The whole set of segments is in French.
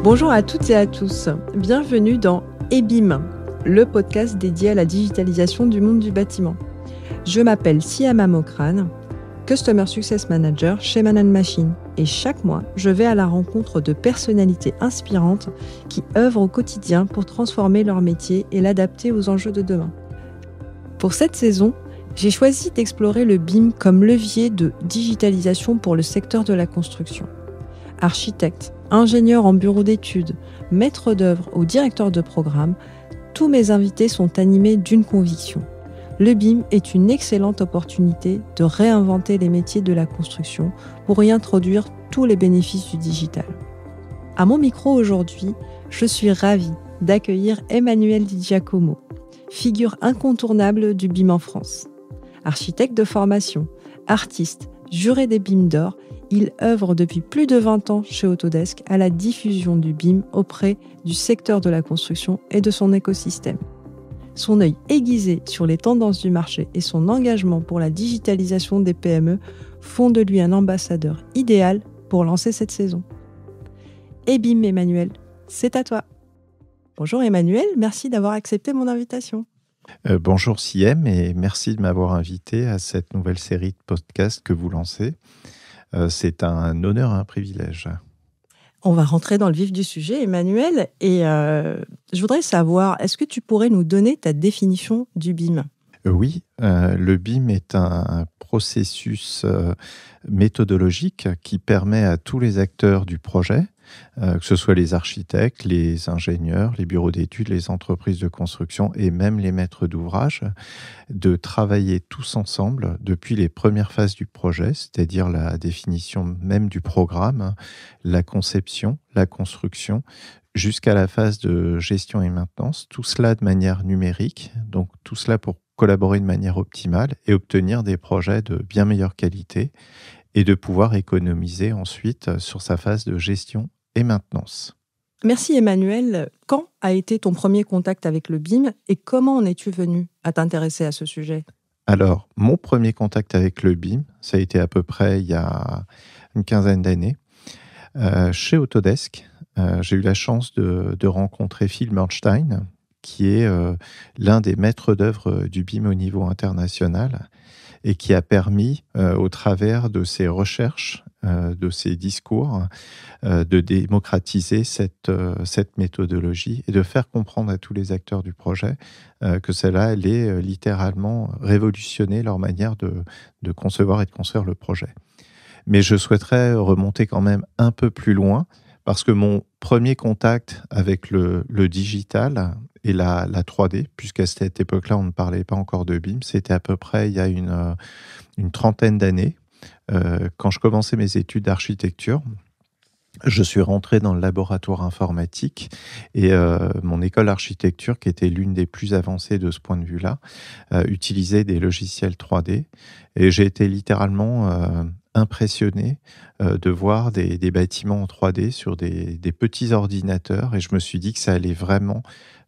Bonjour à toutes et à tous, bienvenue dans EBIM, le podcast dédié à la digitalisation du monde du bâtiment. Je m'appelle Siama Mokrane, Customer Success Manager chez Man & Machine, et chaque mois, je vais à la rencontre de personnalités inspirantes qui œuvrent au quotidien pour transformer leur métier et l'adapter aux enjeux de demain. Pour cette saison, j'ai choisi d'explorer le BIM comme levier de digitalisation pour le secteur de la construction. Architectes, ingénieurs en bureau d'études, maîtres d'œuvre ou directeurs de programme, tous mes invités sont animés d'une conviction. Le BIM est une excellente opportunité de réinventer les métiers de la construction pour y introduire tous les bénéfices du digital. À mon micro aujourd'hui, je suis ravie d'accueillir Emmanuel Di Giacomo, figure incontournable du BIM en France. Architecte de formation, artiste, juré des BIM d'or, il œuvre depuis plus de 20 ans chez Autodesk à la diffusion du BIM auprès du secteur de la construction et de son écosystème. Son œil aiguisé sur les tendances du marché et son engagement pour la digitalisation des PME font de lui un ambassadeur idéal pour lancer cette saison. Et bim Emmanuel, c'est à toi. Bonjour Emmanuel, merci d'avoir accepté mon invitation. Bonjour Siem et merci de m'avoir invité à cette nouvelle série de podcasts que vous lancez. C'est un honneur et un privilège. On va rentrer dans le vif du sujet, Emmanuel, et je voudrais savoir, est-ce que tu pourrais nous donner ta définition du BIM ? Oui, le BIM est un processus méthodologique qui permet à tous les acteurs du projet, que ce soit les architectes, les ingénieurs, les bureaux d'études, les entreprises de construction et même les maîtres d'ouvrage, de travailler tous ensemble depuis les premières phases du projet, c'est-à-dire la définition même du programme, la conception, la construction, jusqu'à la phase de gestion et maintenance, tout cela de manière numérique, donc tout cela pour collaborer de manière optimale et obtenir des projets de bien meilleure qualité et de pouvoir économiser ensuite sur sa phase de gestion et maintenance. Merci Emmanuel. Quand a été ton premier contact avec le BIM et comment en es-tu venu à t'intéresser à ce sujet ? Alors, mon premier contact avec le BIM, ça a été à peu près il y a une quinzaine d'années. Chez Autodesk, j'ai eu la chance de rencontrer Phil Murnstein, qui est l'un des maîtres d'œuvre du BIM au niveau international et qui a permis, au travers de ses recherches, de ses discours, de démocratiser cette méthodologie et de faire comprendre à tous les acteurs du projet que celle-là allait littéralement révolutionner leur manière de concevoir et de construire le projet. Mais je souhaiterais remonter quand même un peu plus loin parce que mon premier contact avec le digital et la 3D, puisqu'à cette époque-là, on ne parlait pas encore de BIM, c'était à peu près il y a une trentaine d'années. Quand je commençais mes études d'architecture, je suis rentré dans le laboratoire informatique et mon école d'architecture, qui était l'une des plus avancées de ce point de vue-là, utilisait des logiciels 3D. Et j'ai été littéralement impressionné de voir des bâtiments en 3D sur des petits ordinateurs. Et je me suis dit que ça allait vraiment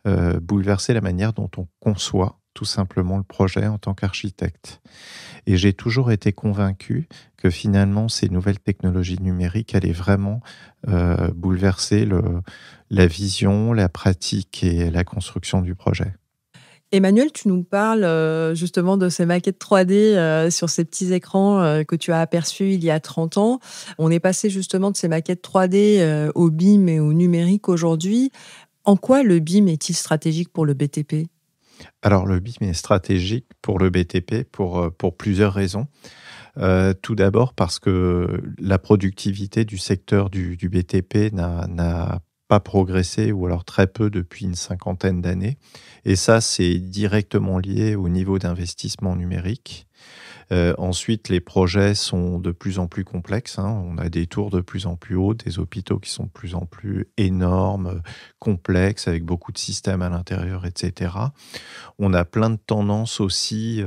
bouleverser la manière dont on conçoit tout simplement le projet en tant qu'architecte. Et j'ai toujours été convaincu que finalement, ces nouvelles technologies numériques allaient vraiment bouleverser la vision, la pratique et la construction du projet. Emmanuel, tu nous parles justement de ces maquettes 3D sur ces petits écrans que tu as aperçus il y a 30 ans. On est passé justement de ces maquettes 3D au BIM et au numérique aujourd'hui. En quoi le BIM est-il stratégique pour le BTP ? Alors, le BIM est stratégique pour le BTP pour plusieurs raisons. Tout d'abord parce que la productivité du secteur du BTP n'a pas progressé ou alors très peu depuis une cinquantaine d'années. Et ça, c'est directement lié au niveau d'investissement numérique. Ensuite, les projets sont de plus en plus complexes. On a des tours de plus en plus hautes, des hôpitaux qui sont de plus en plus énormes, complexes, avec beaucoup de systèmes à l'intérieur, etc. On a plein de tendances aussi,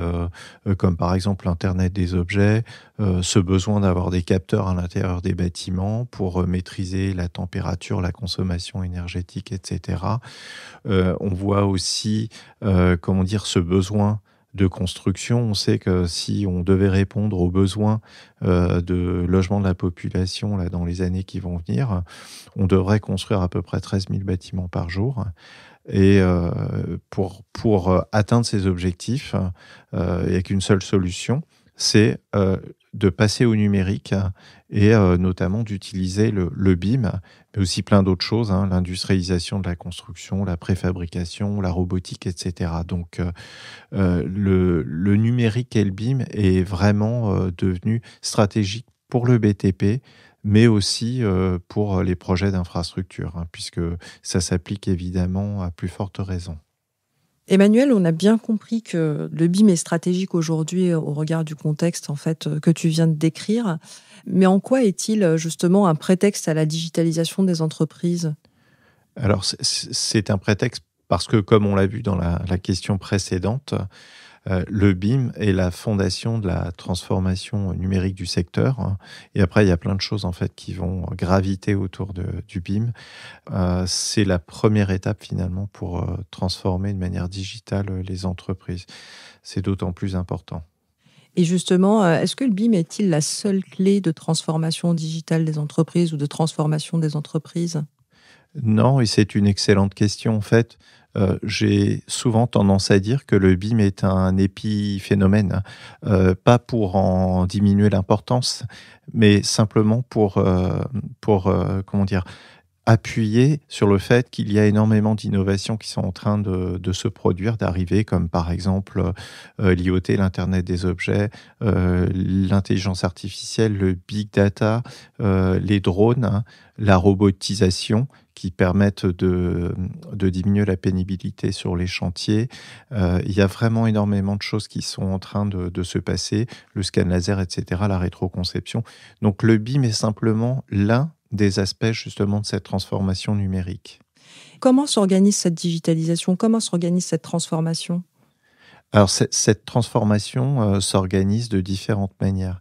comme par exemple l'Internet des objets, ce besoin d'avoir des capteurs à l'intérieur des bâtiments pour maîtriser la température, la consommation énergétique, etc. On voit aussi, ce besoin de construction. On sait que si on devait répondre aux besoins de logement de la population là, dans les années qui vont venir, on devrait construire à peu près 13 000 bâtiments par jour. Et pour atteindre ces objectifs, il n'y a qu'une seule solution, c'est de passer au numérique et notamment d'utiliser le BIM, mais aussi plein d'autres choses, hein, l'industrialisation de la construction, la préfabrication, la robotique, etc. Donc le numérique et le BIM est vraiment devenu stratégique pour le BTP, mais aussi pour les projets d'infrastructure, hein, puisque ça s'applique évidemment à plus forte raison. Emmanuel, on a bien compris que le BIM est stratégique aujourd'hui au regard du contexte en fait, que tu viens de décrire. Mais en quoi est-il justement un prétexte à la digitalisation des entreprises ? Alors, c'est un prétexte parce que, comme on l'a vu dans la question précédente, le BIM est la fondation de la transformation numérique du secteur, hein. Et après, il y a plein de choses en fait qui vont graviter autour du BIM. C'est la première étape finalement pour transformer de manière digitale les entreprises. C'est d'autant plus important. Et justement, est-ce que le BIM est-il la seule clé de transformation digitale des entreprises ou de transformation des entreprises ? Non, et c'est une excellente question. En fait, j'ai souvent tendance à dire que le BIM est un épiphénomène, pas pour en diminuer l'importance, mais simplement comment dire, appuyer sur le fait qu'il y a énormément d'innovations qui sont en train de se produire, d'arriver, comme par exemple l'IoT, l'Internet des objets, l'intelligence artificielle, le big data, les drones, hein, la robotisation, qui permettent de diminuer la pénibilité sur les chantiers. Il y a vraiment énormément de choses qui sont en train de se passer, le scan laser, etc., la rétroconception. Donc le BIM est simplement l'un des aspects justement de cette transformation numérique. Comment s'organise cette digitalisation ? Comment s'organise cette transformation ? Alors, cette transformation s'organise de différentes manières.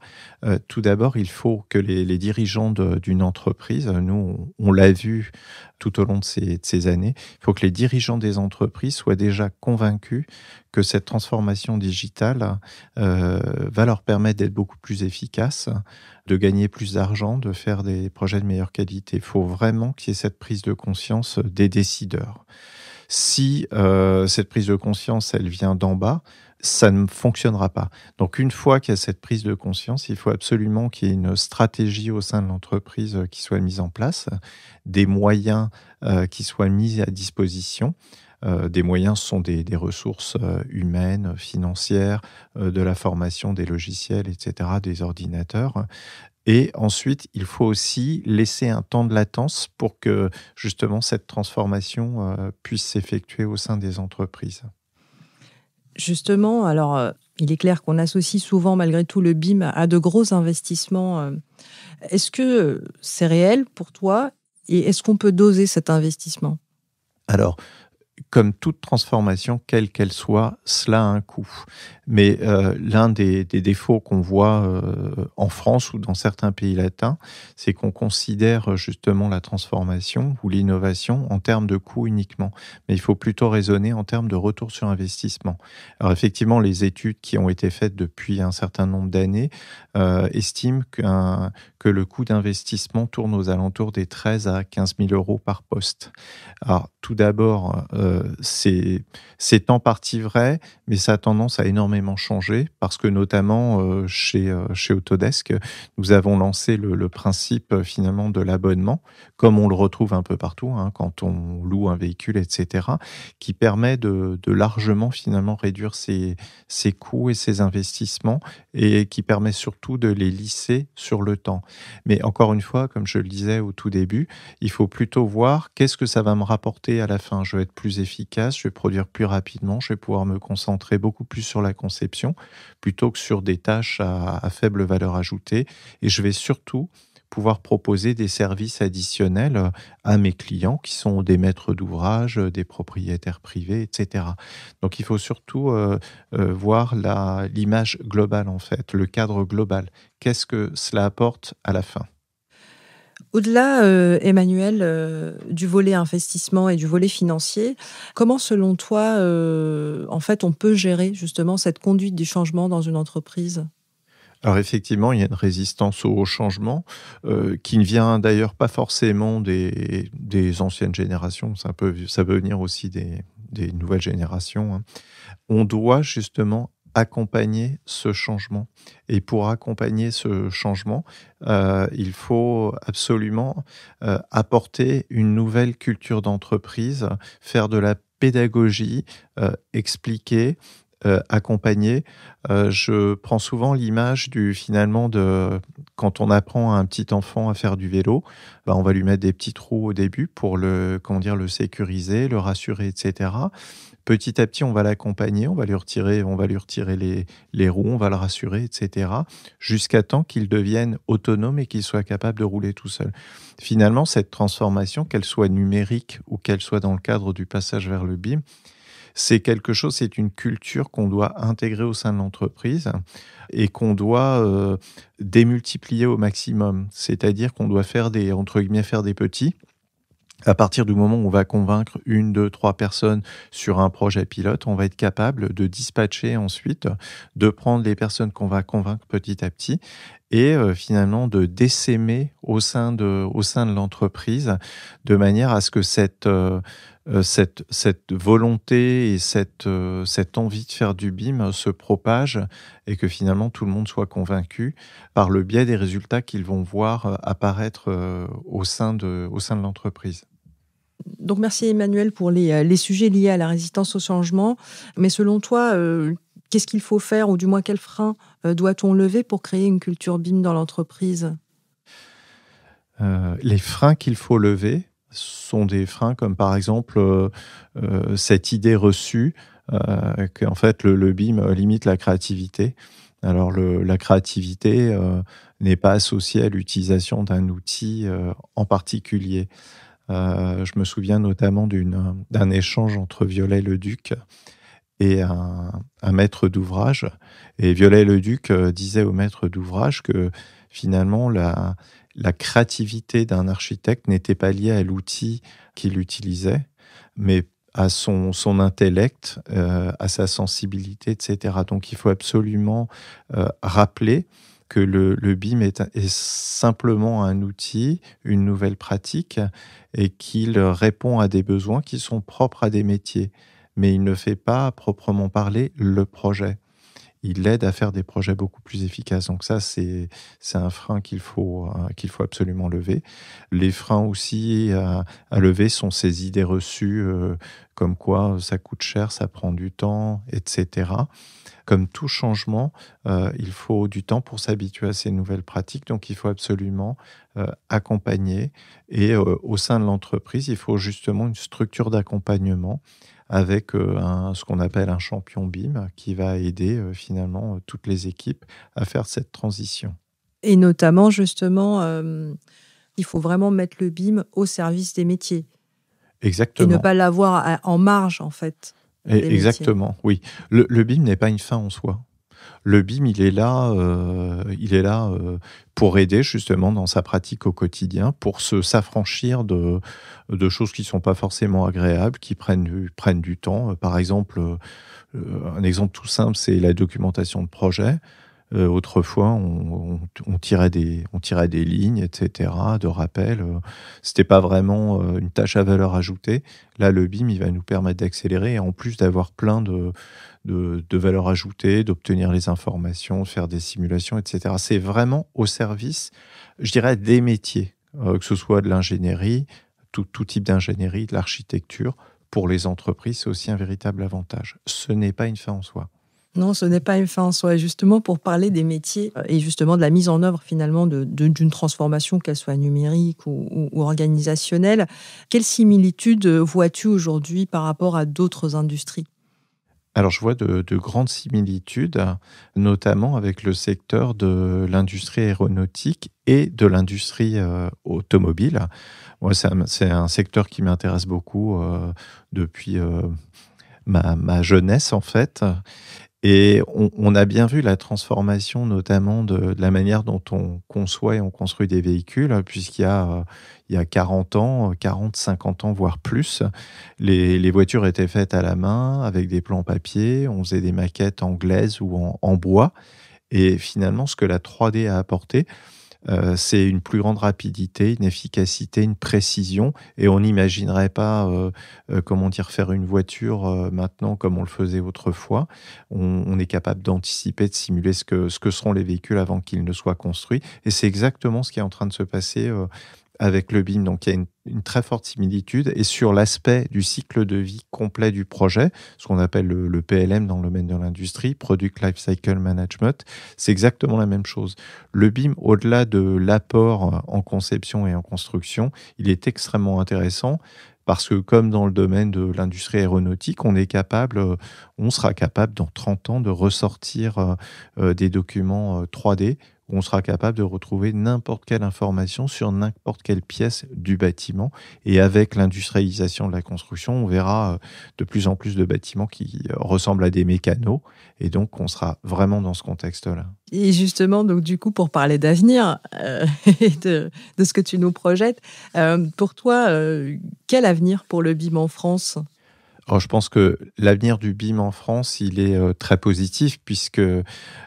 Tout d'abord, il faut que les dirigeants d'une entreprise, nous, on l'a vu tout au long de ces années, il faut que les dirigeants des entreprises soient déjà convaincus que cette transformation digitale va leur permettre d'être beaucoup plus efficaces, de gagner plus d'argent, de faire des projets de meilleure qualité. Il faut vraiment qu'il y ait cette prise de conscience des décideurs. Si cette prise de conscience, elle vient d'en bas, ça ne fonctionnera pas. Donc, une fois qu'il y a cette prise de conscience, il faut absolument qu'il y ait une stratégie au sein de l'entreprise qui soit mise en place, des moyens qui soient mis à disposition. Des moyens sont des ressources humaines, financières, de la formation des logiciels, etc., des ordinateurs. Et ensuite, il faut aussi laisser un temps de latence pour que justement cette transformation puisse s'effectuer au sein des entreprises. Justement, alors il est clair qu'on associe souvent malgré tout le BIM à de gros investissements. Est-ce que c'est réel pour toi et est-ce qu'on peut doser cet investissement ? Alors, comme toute transformation, quelle qu'elle soit, cela a un coût. Mais l'un des défauts qu'on voit en France ou dans certains pays latins, c'est qu'on considère justement la transformation ou l'innovation en termes de coût uniquement. Mais il faut plutôt raisonner en termes de retour sur investissement. Alors effectivement, les études qui ont été faites depuis un certain nombre d'années estiment que le coût d'investissement tourne aux alentours des 13 à 15 000 euros par poste. Alors tout d'abord, c'est en partie vrai, mais ça a tendance à énormément changer parce que notamment chez Autodesk, nous avons lancé le principe finalement de l'abonnement, comme on le retrouve un peu partout, hein, quand on loue un véhicule, etc., qui permet de largement finalement réduire ses coûts et ses investissements et qui permet surtout de les lisser sur le temps. Mais encore une fois, comme je le disais au tout début, il faut plutôt voir qu'est-ce que ça va me rapporter à la fin. Je vais être plus efficace, je vais produire plus rapidement, je vais pouvoir me concentrer beaucoup plus sur la conception plutôt que sur des tâches à faible valeur ajoutée. Et je vais surtout pouvoir proposer des services additionnels à mes clients qui sont des maîtres d'ouvrage, des propriétaires privés, etc. Donc il faut surtout voir l'image globale en fait, le cadre global. Qu'est-ce que cela apporte à la fin ? Au-delà, Emmanuel, du volet investissement et du volet financier, comment selon toi, en fait, on peut gérer justement cette conduite du changement dans une entreprise? Alors effectivement, il y a une résistance au changement, qui ne vient d'ailleurs pas forcément des anciennes générations, ça peut venir aussi des nouvelles générations, hein. On doit justement accompagner ce changement et pour accompagner ce changement, il faut absolument, apporter une nouvelle culture d'entreprise, faire de la pédagogie, expliquer, accompagner. Je prends souvent l'image du finalement de quand on apprend à un petit enfant à faire du vélo, bah, on va lui mettre des petits trous au début pour le sécuriser, le rassurer et cetera. Petit à petit, on va l'accompagner, on va lui retirer les roues, on va le rassurer et cetera, jusqu'à temps qu'il devienne autonome et qu'il soit capable de rouler tout seul. Finalement, cette transformation, qu'elle soit numérique ou qu'elle soit dans le cadre du passage vers le BIM, c'est une culture qu'on doit intégrer au sein de l'entreprise et qu'on doit, démultiplier au maximum. C'est-à-dire qu'on doit faire entre guillemets, «faire des petits». À partir du moment où on va convaincre 1, 2, 3 personnes sur un projet pilote, on va être capable de dispatcher ensuite, de prendre les personnes qu'on va convaincre petit à petit et finalement de d'essaimer au sein de l'entreprise de manière à ce que cette volonté et cette envie de faire du BIM se propage et que finalement tout le monde soit convaincu par le biais des résultats qu'ils vont voir, apparaître, au sein de l'entreprise. Donc merci Emmanuel pour les sujets liés à la résistance au changement. Mais selon toi, qu'est-ce qu'il faut faire ou du moins quels freins, doit-on lever pour créer une culture BIM dans l'entreprise? Les freins qu'il faut lever sont des freins comme par exemple, cette idée reçue, qu'en fait le BIM limite la créativité. Alors la créativité, n'est pas associée à l'utilisation d'un outil, en particulier. Je me souviens notamment d'un échange entre Viollet-le-Duc et un maître d'ouvrage. Et Viollet-le-Duc disait au maître d'ouvrage que finalement la créativité d'un architecte n'était pas liée à l'outil qu'il utilisait, mais à son intellect, à sa sensibilité, etc. Donc il faut absolument rappeler que le BIM est simplement un outil, une nouvelle pratique, et qu'il répond à des besoins qui sont propres à des métiers. Mais il ne fait pas, à proprement parler, le projet. Il aide à faire des projets beaucoup plus efficaces. Donc ça, c'est un frein qu'il faut absolument lever. Les freins aussi à lever sont ces idées reçues, comme quoi ça coûte cher, ça prend du temps, etc. Comme tout changement, il faut du temps pour s'habituer à ces nouvelles pratiques, donc il faut absolument accompagner et au sein de l'entreprise, il faut justement une structure d'accompagnement avec ce qu'on appelle un champion BIM qui va aider finalement toutes les équipes à faire cette transition. Et notamment justement, il faut vraiment mettre le BIM au service des métiers et ne Exactement. pas l'avoir en marge en fait des métiers. Exactement, oui. Le BIM n'est pas une fin en soi. Le BIM, il est là pour aider justement dans sa pratique au quotidien, pour s'affranchir de choses qui ne sont pas forcément agréables, qui prennent du temps. Par exemple, un exemple tout simple, c'est la documentation de projet. Autrefois, on tirait des lignes, etc., de rappel. C'était pas vraiment une tâche à valeur ajoutée. Là, le BIM, il va nous permettre d'accélérer et en plus d'avoir plein de valeurs ajoutées, d'obtenir les informations, de faire des simulations, etc. C'est vraiment au service, je dirais, des métiers, que ce soit de l'ingénierie, tout type d'ingénierie, de l'architecture. Pour les entreprises, c'est aussi un véritable avantage. Ce n'est pas une fin en soi. Non, ce n'est pas une fin en soi. Justement, pour parler des métiers et justement de la mise en œuvre finalement d'une transformation, qu'elle soit numérique ou organisationnelle, quelle similitude vois-tu aujourd'hui par rapport à d'autres industries? Alors, je vois de grandes similitudes, notamment avec le secteur de l'industrie aéronautique et de l'industrie automobile. Moi, c'est un secteur qui m'intéresse beaucoup depuis ma jeunesse, en fait. Et on a bien vu la transformation, notamment de la manière dont on conçoit et on construit des véhicules, il y a 40 ans, 40, 50 ans, voire plus, les voitures étaient faites à la main, avec des plans papier, on faisait des maquettes anglaises ou en bois. Et finalement, ce que la 3D a apporté, c'est une plus grande rapidité, une efficacité, une précision, et on n'imaginerait pas, faire une voiture maintenant comme on le faisait autrefois. On est capable d'anticiper, de simuler ce que seront les véhicules avant qu'ils ne soient construits, et c'est exactement ce qui est en train de se passer avec le BIM. Donc il y a une très forte similitude, et sur l'aspect du cycle de vie complet du projet, ce qu'on appelle le PLM dans le domaine de l'industrie, Product Lifecycle Management, c'est exactement la même chose. Le BIM, au-delà de l'apport en conception et en construction, il est extrêmement intéressant parce que, comme dans le domaine de l'industrie aéronautique, on sera capable dans 30 ans de ressortir des documents 3D, où on sera capable de retrouver n'importe quelle information sur n'importe quelle pièce du bâtiment. Et avec l'industrialisation de la construction, on verra de plus en plus de bâtiments qui ressemblent à des mécanos. Et donc, on sera vraiment dans ce contexte-là. Et justement, donc du coup, pour parler d'avenir et de ce que tu nous projettes, pour toi, quel avenir pour le BIM en France ? Alors, je pense que l'avenir du BIM en France, il est très positif, puisque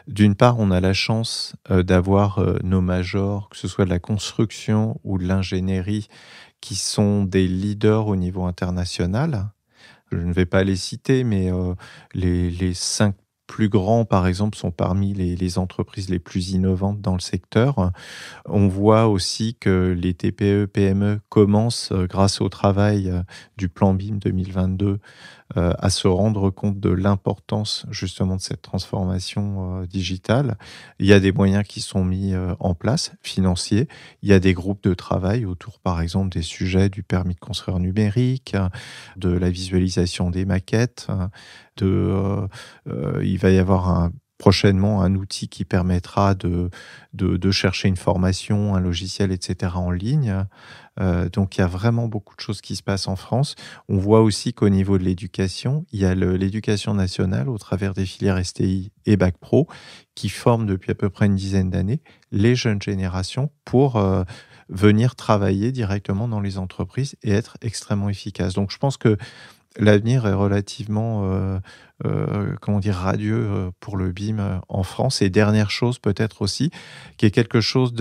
d'une part, on a la chance d'avoir nos majors, que ce soit de la construction ou de l'ingénierie, qui sont des leaders au niveau international. Je ne vais pas les citer, mais les 5 plus grands, par exemple, sont parmi les entreprises les plus innovantes dans le secteur. On voit aussi que les TPE, PME commencent, grâce au travail du plan BIM 2022, à se rendre compte de l'importance justement de cette transformation digitale. Il y a des moyens qui sont mis en place, financiers. Il y a des groupes de travail autour, par exemple, des sujets du permis de construire numérique, de la visualisation des maquettes. Il va y avoir prochainement un outil qui permettra de chercher une formation, un logiciel, etc. en ligne. Donc il y a vraiment beaucoup de choses qui se passent en France. On voit aussi qu'au niveau de l'éducation, il y a l'éducation nationale au travers des filières STI et Bac Pro qui forment depuis à peu près une dizaine d'années les jeunes générations pour venir travailler directement dans les entreprises et être extrêmement efficaces. Donc je pense que l'avenir est relativement radieux pour le BIM en France. Et dernière chose peut-être aussi, qui est quelque chose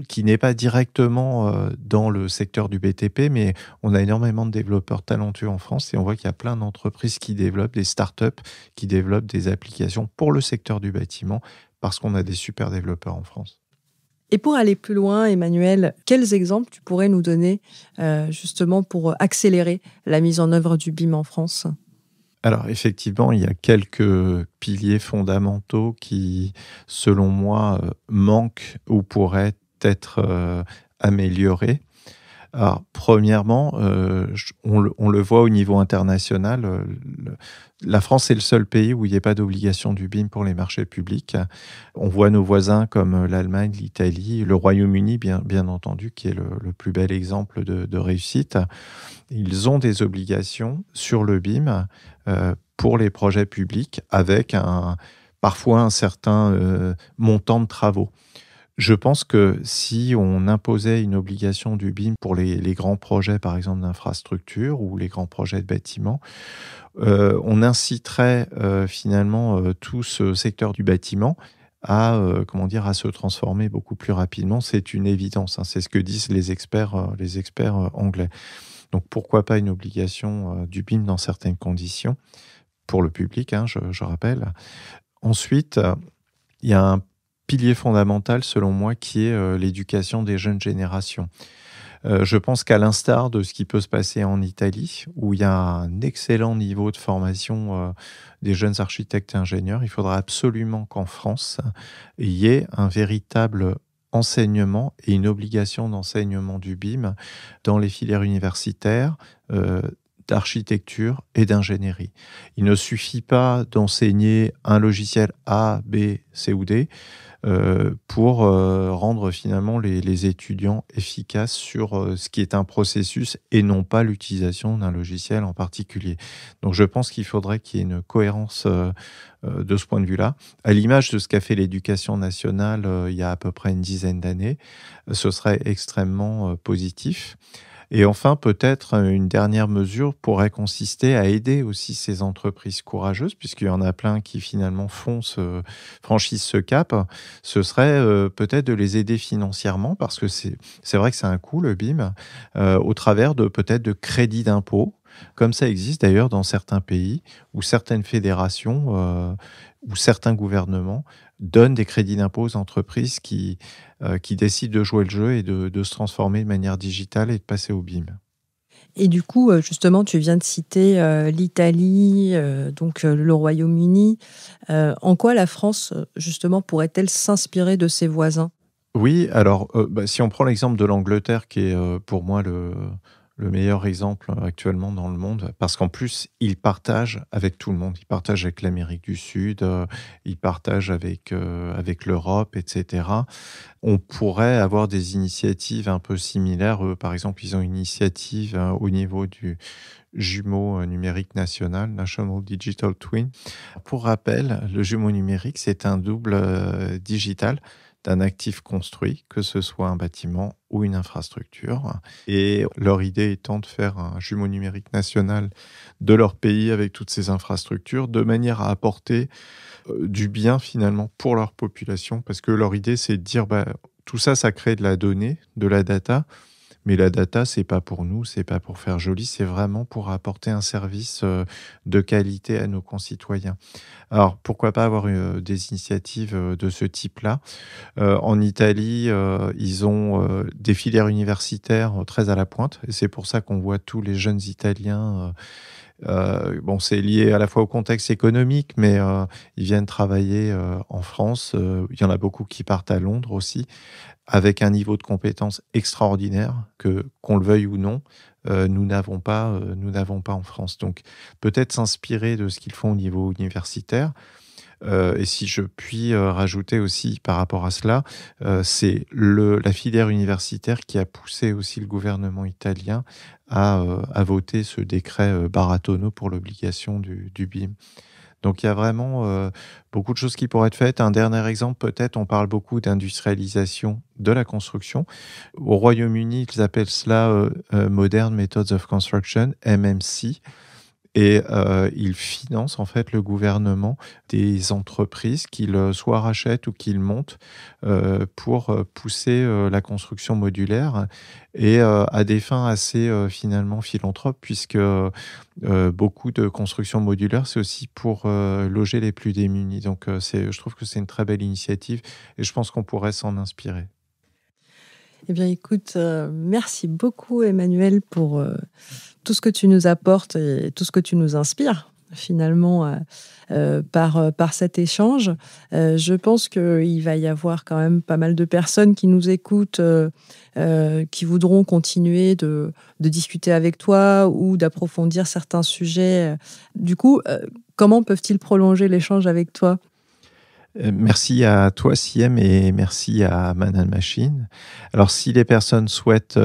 qui n'est pas directement dans le secteur du BTP, mais on a énormément de développeurs talentueux en France, et on voit qu'il y a plein d'entreprises qui développent, des startups qui développent des applications pour le secteur du bâtiment, parce qu'on a des super développeurs en France. Et pour aller plus loin, Emmanuel, quels exemples tu pourrais nous donner justement pour accélérer la mise en œuvre du BIM en France ? Alors effectivement, il y a quelques piliers fondamentaux qui, selon moi, manquent ou pourraient être améliorés. Alors, premièrement, on le voit au niveau international, la France est le seul pays où il n'y a pas d'obligation du BIM pour les marchés publics. On voit nos voisins comme l'Allemagne, l'Italie, le Royaume-Uni, bien entendu, qui est le plus bel exemple de réussite. Ils ont des obligations sur le BIM pour les projets publics, avec parfois un certain montant de travaux. Je pense que si on imposait une obligation du BIM pour les grands projets, par exemple d'infrastructure ou les grands projets de bâtiments, on inciterait finalement tout ce secteur du bâtiment à se transformer beaucoup plus rapidement. C'est une évidence, hein. C'est ce que disent les experts anglais. Donc pourquoi pas une obligation du BIM dans certaines conditions pour le public, hein, je rappelle. Ensuite, il y a un pilier fondamental, selon moi, qui est l'éducation des jeunes générations. Je pense qu'à l'instar de ce qui peut se passer en Italie, où il y a un excellent niveau de formation des jeunes architectes et ingénieurs, il faudra absolument qu'en France, il y ait un véritable enseignement et une obligation d'enseignement du BIM dans les filières universitaires, d'architecture et d'ingénierie. Il ne suffit pas d'enseigner un logiciel A, B, C ou D. pour rendre finalement les étudiants efficaces sur ce qui est un processus et non pas l'utilisation d'un logiciel en particulier. Donc je pense qu'il faudrait qu'il y ait une cohérence de ce point de vue-là. À l'image de ce qu'a fait l'éducation nationale il y a à peu près une dizaine d'années, ce serait extrêmement positif. Et enfin, peut-être une dernière mesure pourrait consister à aider aussi ces entreprises courageuses, puisqu'il y en a plein qui finalement franchissent ce cap. Ce serait peut-être de les aider financièrement, parce que c'est vrai que c'est un coût, le BIM, au travers de peut-être de crédits d'impôt, comme ça existe d'ailleurs dans certains pays, où certaines fédérations ou certains gouvernements donnent des crédits d'impôt aux entreprises qui décident de jouer le jeu et de se transformer de manière digitale et de passer au BIM. Et du coup, justement, tu viens de citer l'Italie, donc le Royaume-Uni. En quoi la France, justement, pourrait-elle s'inspirer de ses voisins ? Oui, alors si on prend l'exemple de l'Angleterre, qui est pour moi le meilleur exemple actuellement dans le monde, parce qu'en plus, ils partagent avec tout le monde. Ils partagent avec l'Amérique du Sud, ils partagent avec l'Europe, etc. On pourrait avoir des initiatives un peu similaires. Eux, par exemple, ils ont une initiative au niveau du jumeau numérique national, National Digital Twin. Pour rappel, le jumeau numérique, c'est un double digital d'un actif construit, que ce soit un bâtiment ou une infrastructure. Et leur idée étant de faire un jumeau numérique national de leur pays avec toutes ces infrastructures, de manière à apporter du bien finalement pour leur population, parce que leur idée, c'est de dire tout ça, ça crée de la donnée, de la data, mais la data, c'est pas pour nous, c'est pas pour faire joli, c'est vraiment pour apporter un service de qualité à nos concitoyens. Alors, pourquoi pas avoir des initiatives de ce type-là ? En Italie, ils ont des filières universitaires très à la pointe, et c'est pour ça qu'on voit tous les jeunes Italiens. C'est lié à la fois au contexte économique, mais ils viennent travailler en France. Il y en a beaucoup qui partent à Londres aussi, avec un niveau de compétence extraordinaire qu'on le veuille ou non, nous n'avons pas en France. Donc peut-être s'inspirer de ce qu'ils font au niveau universitaire. Et si je puis rajouter aussi par rapport à cela, c'est la filière universitaire qui a poussé aussi le gouvernement italien à voter ce décret Baratono pour l'obligation du BIM. Donc il y a vraiment beaucoup de choses qui pourraient être faites. Un dernier exemple, peut-être, on parle beaucoup d'industrialisation de la construction. Au Royaume-Uni, ils appellent cela Modern Methods of Construction, MMC. Et ils financent en fait le gouvernement des entreprises qu'ils soit rachètent ou qu'ils montent pour pousser la construction modulaire et à des fins assez finalement philanthropes, puisque beaucoup de construction modulaire, c'est aussi pour loger les plus démunis. Donc je trouve que c'est une très belle initiative et je pense qu'on pourrait s'en inspirer. Eh bien, écoute, merci beaucoup, Emmanuel, pour tout ce que tu nous apportes et tout ce que tu nous inspires, finalement, par cet échange. Je pense qu'il va y avoir quand même pas mal de personnes qui nous écoutent, qui voudront continuer de discuter avec toi ou d'approfondir certains sujets. Du coup, comment peuvent-ils prolonger l'échange avec toi ? Merci à toi, Siem, et merci à Man & Machine. Alors, si les personnes souhaitent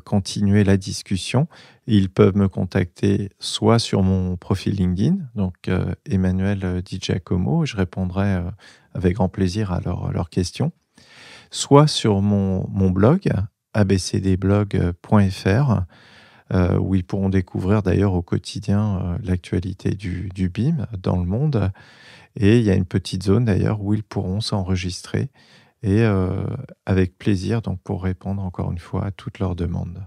continuer la discussion, ils peuvent me contacter soit sur mon profil LinkedIn, donc Emmanuel Di Giacomo, je répondrai avec grand plaisir à leurs questions, soit sur mon blog, abcdblog.fr, où ils pourront découvrir d'ailleurs au quotidien l'actualité du BIM dans le monde. Et il y a une petite zone d'ailleurs où ils pourront s'enregistrer et avec plaisir donc pour répondre encore une fois à toutes leurs demandes.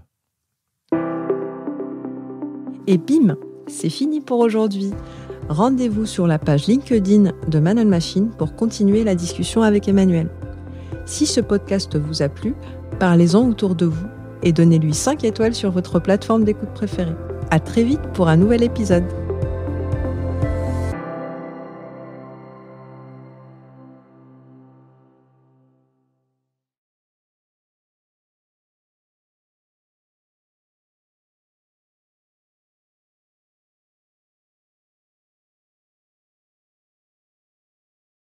Et bim, c'est fini pour aujourd'hui. Rendez-vous sur la page LinkedIn de Man & Machine pour continuer la discussion avec Emmanuel. Si ce podcast vous a plu, parlez-en autour de vous et donnez-lui 5 étoiles sur votre plateforme d'écoute préférée. À très vite pour un nouvel épisode.